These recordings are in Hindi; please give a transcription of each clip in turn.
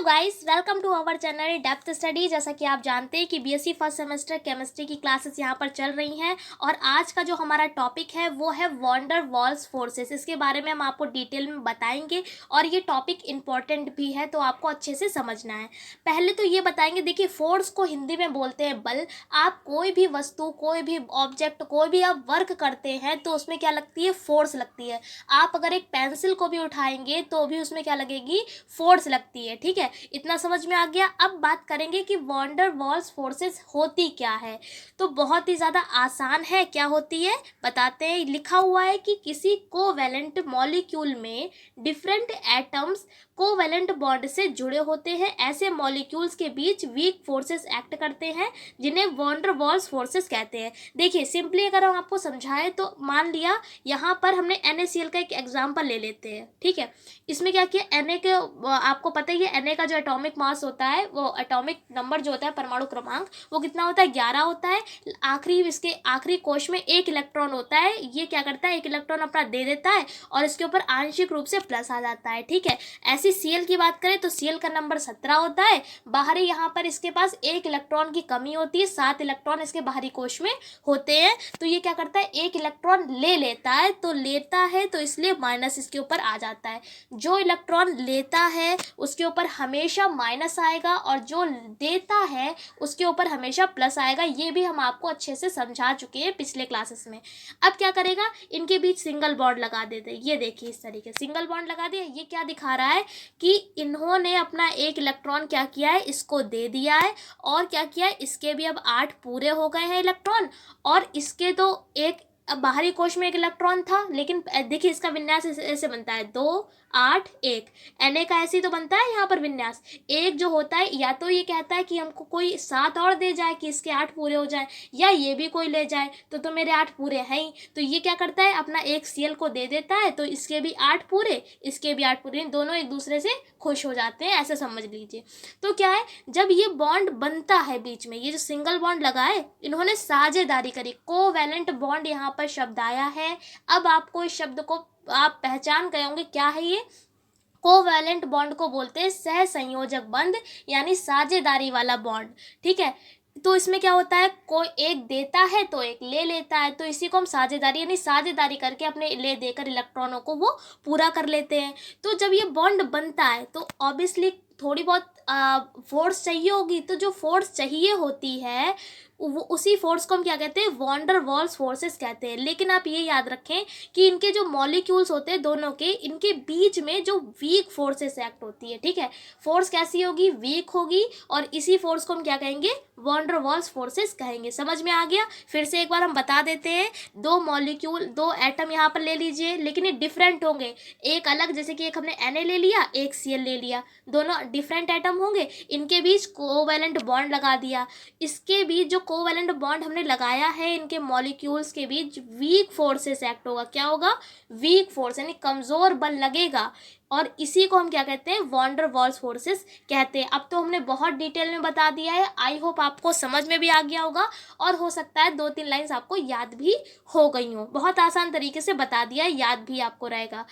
Guys, welcome to our channel depth study. जैसा कि आप जानते हैं कि बीएससी फर्स्ट सेमेस्टर केमिस्ट्री की क्लासेस यहाँ पर चल रही हैं और आज का जो हमारा टॉपिक है वो है वॉन डर वाल्स फोर्सेस। इसके बारे में हम आपको डिटेल में बताएंगे और ये टॉपिक इम्पॉर्टेंट भी है, तो आपको अच्छे से समझना है। पहले तो ये बताएंगे, देखिए फोर्स को हिंदी में बोलते हैं बल। आप कोई भी वस्तु, कोई भी ऑब्जेक्ट, कोई भी आप वर्क करते हैं तो उसमें क्या लगती है? फोर्स लगती है। आप अगर एक पेंसिल को भी उठाएंगे तो भी उसमें क्या लगेगी? फोर्स लगती है। ठीक है, इतना समझ में आ गया। अब बात करेंगे कि वॉन डर वाल्स फोर्सेस होती क्या है। तो बहुत ही ज़्यादा आसान है। क्या होती है बताते हैं। लिखा हुआ है कि किसी कोवैलेंट मॉलिक्यूल में डिफरेंट एटम्स कोवैलेंट बॉन्ड से जुड़े होते हैं। ऐसे मॉलिक्यूल्स के बीच वीक फोर्सेस एक्ट करते हैं जिन्हें वॉन डर वाल्स फोर्सेस कहते हैं। देखिए सिंपली अगर हम आपको समझाएं तो मान लिया यहाँ पर हमने NaCl का एक एग्जाम्पल ले लेते हैं। ठीक है, इसमें क्या किया, Na के आपको पता ही है Na का जो एटॉमिक मास होता है, वो एटॉमिक नंबर जो होता है, परमाणु क्रमांक, वो कितना होता है? 11 होता है। इसके आखिरी कोश में एक इलेक्ट्रॉन होता है। ये क्या करता है? एक इलेक्ट्रॉन अपना दे देता है और इसके ऊपर आंशिक रूप से प्लस आ जाता है। ठीक है, ऐसी Cl की बात करें तो Cl का नंबर 17 होता है। बाहरी यहाँ पर इसके पास एक इलेक्ट्रॉन की कमी होती है, 7 इलेक्ट्रॉन इसके बाहरी कोश में होते हैं। तो ये क्या करता है? एक इलेक्ट्रॉन ले लेता है तो इसलिए माइनस इसके ऊपर आ जाता है। जो इलेक्ट्रॉन लेता है उसके ऊपर हमेशा माइनस आएगा और जो देता है उसके ऊपर हमेशा प्लस आएगा। ये भी हम आपको अच्छे से समझा चुके हैं पिछले क्लासेस में। अब क्या करेगा? इनके बीच सिंगल बॉन्ड लगा देते हैं। ये देखिए इस तरीके सिंगल बॉन्ड लगा दिया। ये क्या दिखा रहा है कि इन्होंने अपना एक इलेक्ट्रॉन क्या किया है? इसको दे दिया है। और क्या किया है? इसके भी अब 8 पूरे हो गए हैं इलेक्ट्रॉन, और इसके तो एक अब बाहरी कोश में एक इलेक्ट्रॉन था, लेकिन देखिए इसका विन्यास ऐसे बनता है 2 8 1। Na का ऐसे ही तो बनता है यहाँ पर विन्यास। एक जो होता है या तो ये कहता है कि हमको कोई 7 और दे जाए कि इसके 8 पूरे हो जाए, या ये भी कोई ले जाए तो मेरे 8 पूरे हैं ही। तो ये क्या करता है? अपना एक Cl को दे देता है तो इसके भी 8 पूरे, इसके भी 8 पूरे, दोनों एक दूसरे से खुश हो जाते हैं, ऐसे समझ लीजिए। तो क्या है, जब ये बॉन्ड बनता है बीच में, ये जो सिंगल बॉन्ड लगा है, इन्होंने साझेदारी करी। कोवैलेंट बॉन्ड यहाँ पर शब्द आया है। अब आपको इस शब्द को आप पहचान गए होंगे, क्या है ये? कोवैलेंट बॉन्ड को बोलते हैं सह संयोजक बंध, यानी साझेदारी वाला बॉन्ड। ठीक है, तो इसमें क्या होता है? कोई एक देता है तो एक ले लेता है, तो इसी को हम साझेदारी, यानी साझेदारी करके अपने ले देकर इलेक्ट्रॉनों को वो पूरा कर लेते हैं। तो जब ये बॉन्ड बनता है तो ऑब्वियसली थोड़ी बहुत फोर्स चाहिए होगी। तो जो फोर्स चाहिए होती है वो उसी फोर्स को हम क्या कहते हैं? वॉन डर वाल्स फोर्सेस कहते हैं। लेकिन आप ये याद रखें कि इनके जो मॉलिक्यूल्स होते हैं दोनों के, इनके बीच में जो वीक फोर्सेस एक्ट होती है। ठीक है, फोर्स कैसी होगी? वीक होगी, और इसी फोर्स को हम क्या कहेंगे? वॉन डर वाल्स फोर्सेस कहेंगे। समझ में आ गया? फिर से एक बार हम बता देते हैं। दो मॉलिक्यूल, दो एटम यहाँ पर ले लीजिए, लेकिन ये डिफरेंट होंगे। एक अलग, जैसे कि एक हमने Na ले लिया, एक Cl ले लिया, दोनों डिफरेंट एटम होंगे। इनके बीच कोवैलेंट बॉन्ड लगा दिया। इसके बीच जो कोवैलेंट बॉन्ड हमने लगाया है, इनके मॉलिक्यूल्स के बीच वीक फोर्सेस एक्ट होगा। क्या होगा? वीक फोर्स, यानी कमजोर बल लगेगा, और इसी को हम क्या कहते हैं? वॉन डर वाल्स फोर्सेस कहते हैं। अब तो हमने बहुत डिटेल में बता दिया है। आई होप आपको समझ में भी आ गया होगा, और हो सकता है 2-3 लाइंस आपको याद भी हो गई हो। बहुत आसान तरीके से बता दिया है, याद भी आपको रहेगा।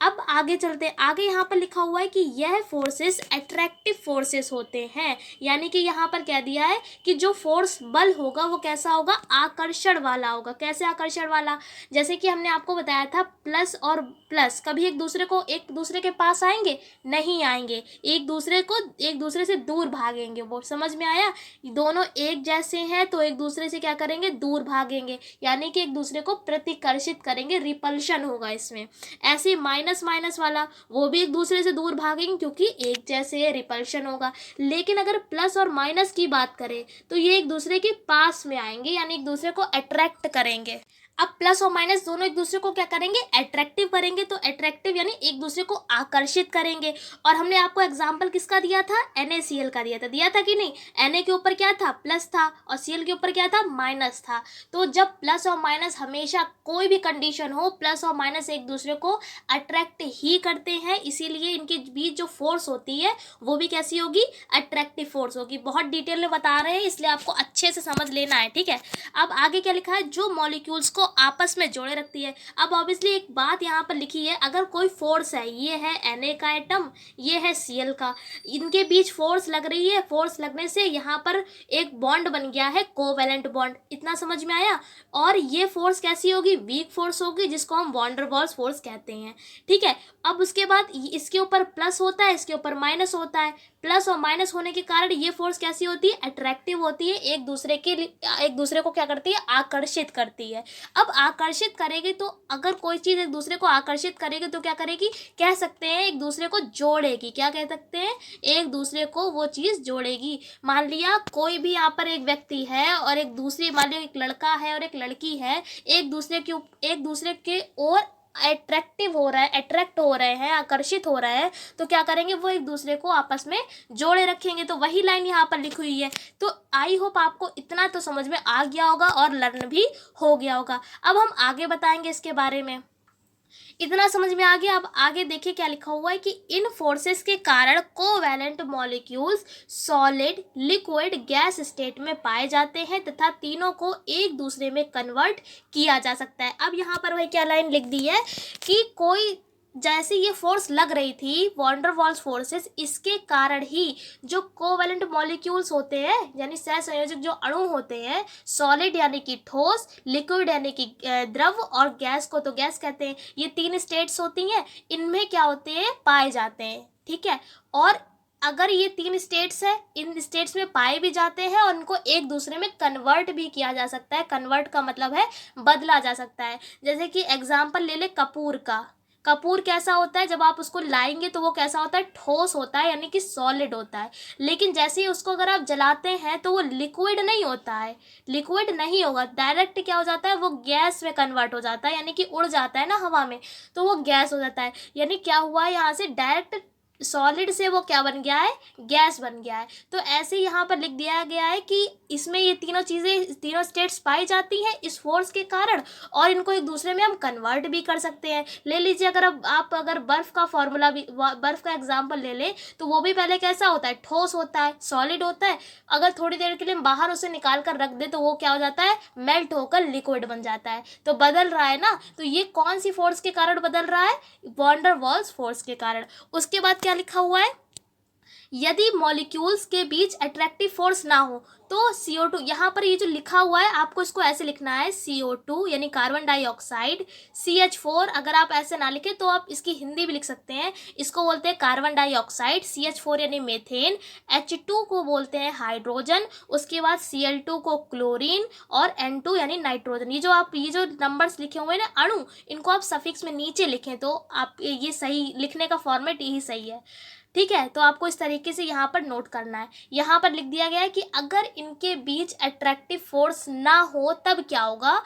अब आगे चलते हैं। आगे यहाँ पर लिखा हुआ है कि यह फोर्सेस अट्रैक्टिव फोर्सेस होते हैं। यानी कि यहाँ पर कह दिया है कि जो फोर्स बल होगा वो कैसा होगा? आकर्षण वाला होगा। कैसे आकर्षण वाला? जैसे कि हमने आपको बताया था, प्लस और प्लस कभी एक दूसरे के पास आएंगे? नहीं आएंगे। एक दूसरे से दूर भागेंगे। वो समझ में आया? दोनों एक जैसे हैं तो एक दूसरे से क्या करेंगे? दूर भागेंगे, यानी कि एक दूसरे को प्रतिकर्षित करेंगे, रिपल्शन होगा इसमें। ऐसे माइनस वाला, वो भी एक दूसरे से दूर भागेंगे क्योंकि एक जैसे रिपल्शन होगा। लेकिन अगर प्लस और माइनस की बात करें तो ये एक दूसरे के पास में आएंगे, यानी एक दूसरे को अट्रैक्ट करेंगे। अब प्लस और माइनस दोनों एक दूसरे को क्या करेंगे? अट्रैक्टिव करेंगे। तो अट्रैक्टिव यानी एक दूसरे को आकर्षित करेंगे। और हमने आपको एग्जांपल किसका दिया था? NaCl का दिया था कि नहीं? Na के ऊपर क्या था? प्लस था, और Cl के ऊपर क्या था? माइनस था। तो जब प्लस और माइनस, हमेशा कोई भी कंडीशन हो, प्लस और माइनस एक दूसरे को अट्रैक्ट ही करते हैं। इसीलिए इनके बीच जो फोर्स होती है वो भी कैसी होगी? अट्रैक्टिव फोर्स होगी। बहुत डिटेल में बता रहे हैं, इसलिए आपको अच्छे से समझ लेना है। ठीक है, अब आगे क्या लिखा है? जो मॉलिक्यूल्स को आपस में जोड़े रखती है। अब ऑब्वियसली एक बात यहाँ पर लिखी है, अगर कोई फोर्स है, ये है Na का एटम, ये है Cl का, इनके बीच फोर्स लग रही है, फोर्स लगने से यहाँ पर एक बॉन्ड बन गया है, कोवैलेंट बॉन्ड। इतना समझ में आया। और ये फोर्स कैसी होगी, वीक फोर्स होगी, जिसको हम वॉन डर वाल्स फोर्स कहते हैं। ठीक है। अब उसके बाद इसके ऊपर प्लस होता है, इसके ऊपर माइनस होता है। प्लस और माइनस होने के कारण ये फोर्स कैसी होती है, अट्रैक्टिव होती है, एक दूसरे को क्या करती है, आकर्षित करती है। अब आकर्षित करेगी तो अगर कोई चीज़ एक दूसरे को आकर्षित करेगी तो क्या करेगी, कह सकते हैं एक दूसरे को जोड़ेगी। क्या कह सकते हैं, एक दूसरे को वो चीज़ जोड़ेगी। मान लिया कोई भी यहाँ पर एक व्यक्ति है और एक दूसरी, मान लिया एक लड़का है और एक लड़की है, एक दूसरे के ओर अट्रैक्टिव हो रहा है, अट्रैक्ट हो रहे हैं, आकर्षित हो रहा है, तो क्या करेंगे, वो एक दूसरे को आपस में जोड़े रखेंगे। तो वही लाइन यहाँ पर लिखी हुई है। तो आई होप आपको इतना तो समझ में आ गया होगा और लर्न भी हो गया होगा। अब हम आगे बताएंगे इसके बारे में। इतना समझ में आ गया। अब आगे देखिए क्या लिखा हुआ है कि इन फोर्सेस के कारण covalent molecules solid, liquid, gas state में पाए जाते हैं तथा तीनों को एक दूसरे में कन्वर्ट किया जा सकता है। अब यहाँ पर वही क्या लाइन लिख दी है कि कोई जैसे ये फोर्स लग रही थी, वॉन डर वाल्स फोर्सेस, इसके कारण ही जो कोवैलेंट मॉलिक्यूल्स होते हैं, यानी सहसंयोजक जो अणु होते हैं, सॉलिड यानी कि ठोस, लिक्विड यानी कि द्रव, और गैस को तो गैस कहते हैं, ये तीन स्टेट्स होती हैं, इनमें क्या होते हैं, पाए जाते हैं। ठीक है। और अगर ये तीन स्टेट्स है, इन स्टेट्स में पाए भी जाते हैं और उनको एक दूसरे में कन्वर्ट भी किया जा सकता है। कन्वर्ट का मतलब है बदला जा सकता है। जैसे कि एग्जाम्पल ले ले कपूर का। कपूर कैसा होता है, जब आप उसको लाएंगे तो वो कैसा होता है, ठोस होता है, यानी कि सॉलिड होता है। लेकिन जैसे ही उसको अगर आप जलाते हैं तो वो लिक्विड नहीं होता है, लिक्विड नहीं होगा, डायरेक्ट क्या हो जाता है, वो गैस में कन्वर्ट हो जाता है, यानी कि उड़ जाता है ना हवा में, तो वो गैस हो जाता है। यानी क्या हुआ है, यहाँ से डायरेक्ट सॉलिड से वो क्या बन गया है, गैस बन गया है। तो ऐसे यहाँ पर लिख दिया गया है कि इसमें ये तीनों चीज़ें, तीनों स्टेट्स पाई जाती हैं इस फोर्स के कारण, और इनको एक दूसरे में हम कन्वर्ट भी कर सकते हैं। ले लीजिए अगर आप अगर बर्फ़ का फॉर्मूला भी, बर्फ़ का एग्जाम्पल ले लें, तो वो भी पहले कैसा होता है, ठोस होता है, सॉलिड होता है। अगर थोड़ी देर के लिए हम बाहर उसे निकाल कर रख दे तो वो क्या हो जाता है, मेल्ट होकर लिक्विड बन जाता है। तो बदल रहा है ना। तो ये कौन सी फोर्स के कारण बदल रहा है, वॉन डर वाल्स फोर्स के कारण। उसके बाद क्या लिखा हुआ है, यदि मॉलिक्यूल्स के बीच अट्रैक्टिव फोर्स ना हो तो CO2, यहाँ पर ये जो लिखा हुआ है आपको इसको ऐसे लिखना है, CO2 यानी कार्बन डाइऑक्साइड, CH4, अगर आप ऐसे ना लिखें तो आप इसकी हिंदी भी लिख सकते हैं, इसको बोलते हैं कार्बन डाइऑक्साइड, CH4 यानी मीथेन, H2 को बोलते हैं हाइड्रोजन, उसके बाद Cl2 को क्लोरीन, और N2 यानी नाइट्रोजन। ये जो नंबर्स लिखे हुए हैं ना अणु, इनको आप सफिक्स में नीचे लिखें तो आप ये सही लिखने का फॉर्मेट यही सही है। ठीक है। तो आपको इस तरीके से यहाँ पर नोट करना है। यहाँ पर लिख दिया गया है कि अगर इनके बीच अट्रैक्टिव फोर्स ना हो तब क्या होगा,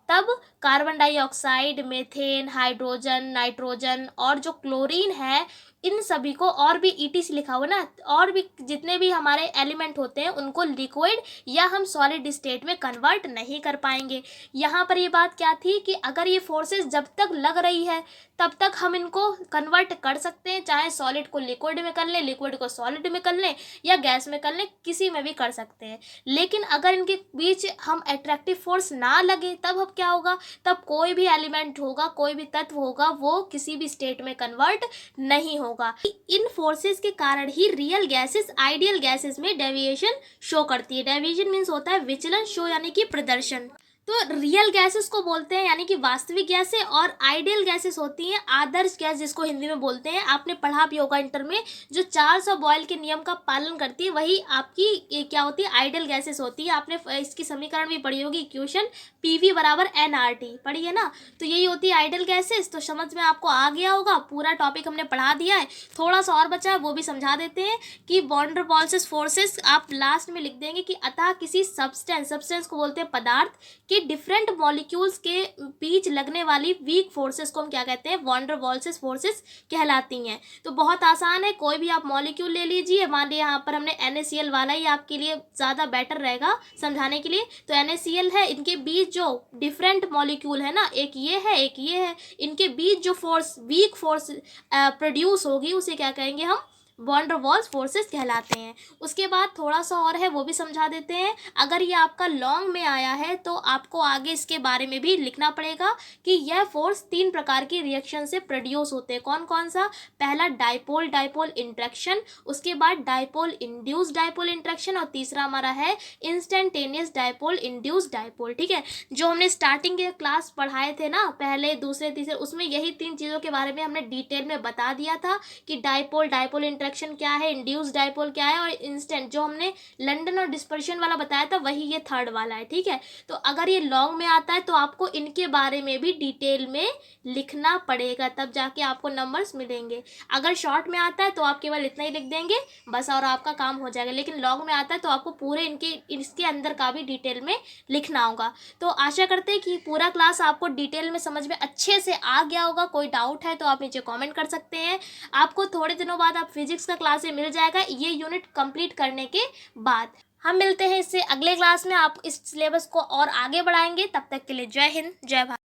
तब carbon dioxide, methane, hydrogen, nitrogen और जो क्लोरीन है, इन सभी को, और भी ETC लिखा हुआ ना, और भी जितने भी हमारे एलिमेंट होते हैं उनको लिक्विड या हम सॉलिड स्टेट में कन्वर्ट नहीं कर पाएंगे। यहाँ पर ये बात क्या थी कि अगर ये फोर्सेस जब तक लग रही है तब तक हम इनको कन्वर्ट कर सकते हैं, चाहे सॉलिड को लिक्विड में कर लें, लिक्विड को सॉलिड में कर लें, या गैस में कर लें, किसी में भी कर सकते हैं। लेकिन अगर इनके बीच हम अट्रैक्टिव फोर्स ना लगे तब अब क्या होगा, तब कोई भी एलिमेंट होगा, कोई भी तत्व होगा, वो किसी भी स्टेट में कन्वर्ट नहीं होगा। इन फोर्सेस के कारण ही रियल गैसेस आइडियल गैसेस में डेविएशन शो करती है। डेविएशन मीन्स होता है विचलन, शो यानी कि प्रदर्शन। तो रियल गैसेस को बोलते हैं यानी कि वास्तविक गैसें, और आइडियल गैसेस होती हैं आदर्श गैस, जिसको हिंदी में बोलते हैं। आपने पढ़ा भी होगा इंटर में, जो 400 बॉयल के नियम का पालन करती है वही आपकी क्या होती है, आइडियल गैसेस होती है। आपने इसकी समीकरण भी पढ़ी होगी, इक्वेशन PV बराबर NRT पढ़ी है ना। तो यही होती है आइडियल गैसेस। तो समझ में आपको आ गया होगा, पूरा टॉपिक हमने पढ़ा दिया है। थोड़ा सा और बचा है वो भी समझा देते हैं कि वॉन डर वाल्स फोर्सेस आप लास्ट में लिख देंगे कि अतः किसी सब्सटेंस को बोलते हैं पदार्थ कि डिफरेंट मॉलिक्यूल्स के बीच लगने वाली वीक फोर्सेस को हम क्या कहते हैं, वॉन डर वाल्स फोर्सेस कहलाती हैं। तो बहुत आसान है, कोई भी आप मॉलिक्यूल ले लीजिए। मान लिया यहाँ पर हमने NaCl वाला ही आपके लिए ज़्यादा बेटर रहेगा समझाने के लिए। तो NaCl है, इनके बीच जो डिफरेंट मॉलिक्यूल है ना, एक ये है एक ये है, इनके बीच जो फोर्स, वीक फोर्स प्रोड्यूस होगी उसे क्या कहेंगे हम, वॉन डर वॉल्स फोर्सेस कहलाते हैं। उसके बाद थोड़ा सा और है, वो भी समझा देते हैं। अगर ये आपका लॉन्ग में आया है तो आपको आगे इसके बारे में भी लिखना पड़ेगा कि यह फोर्स 3 प्रकार की रिएक्शन से प्रोड्यूस होते हैं। कौन कौन सा? पहला डाइपोल डाइपोल इंट्रैक्शन, उसके बाद डाइपोल इंड्यूस डाइपोल इंट्रैक्शन, और तीसरा हमारा है इंस्टेंटेनियस डाइपोल इंड्यूस डाइपोल। ठीक है, जो हमने स्टार्टिंग के क्लास पढ़ाए थे ना, पहले दूसरे तीसरे, उसमें यही 3 चीज़ों के बारे में हमने डिटेल में बता दिया था कि डाइपोल डाइपोल इंट्रैक्शन क्या है, इंड्यूस डाइपोल क्या है, और इंस्टेंट जो हमने लंदन और डिस्पर्शन वाला बताया था वही ये थर्ड वाला है। ठीक है, तो अगर ये लॉन्ग में आता है तो आपको इनके बारे में भी डिटेल में लिखना पड़ेगा, तब जाके आपको नंबर्स मिलेंगे। अगर शॉर्ट में आता है तो आप केवल इतना ही लिख देंगे बस और आपका काम हो जाएगा, लेकिन लॉन्ग में आता है तो आपको पूरे इसके अंदर का भी डिटेल में लिखना होगा। तो आशा करते हैं कि पूरा क्लास आपको डिटेल में समझ में अच्छे से आ गया होगा। कोई डाउट है तो आप नीचे कमेंट कर सकते हैं। आपको थोड़े दिनों बाद आप फिजिक्स का क्लास मिल जाएगा ये यूनिट कंप्लीट करने के बाद। हम मिलते हैं इससे अगले क्लास में, आप इस सिलेबस को और आगे बढ़ाएंगे। तब तक के लिए जय हिंद, जय भारत।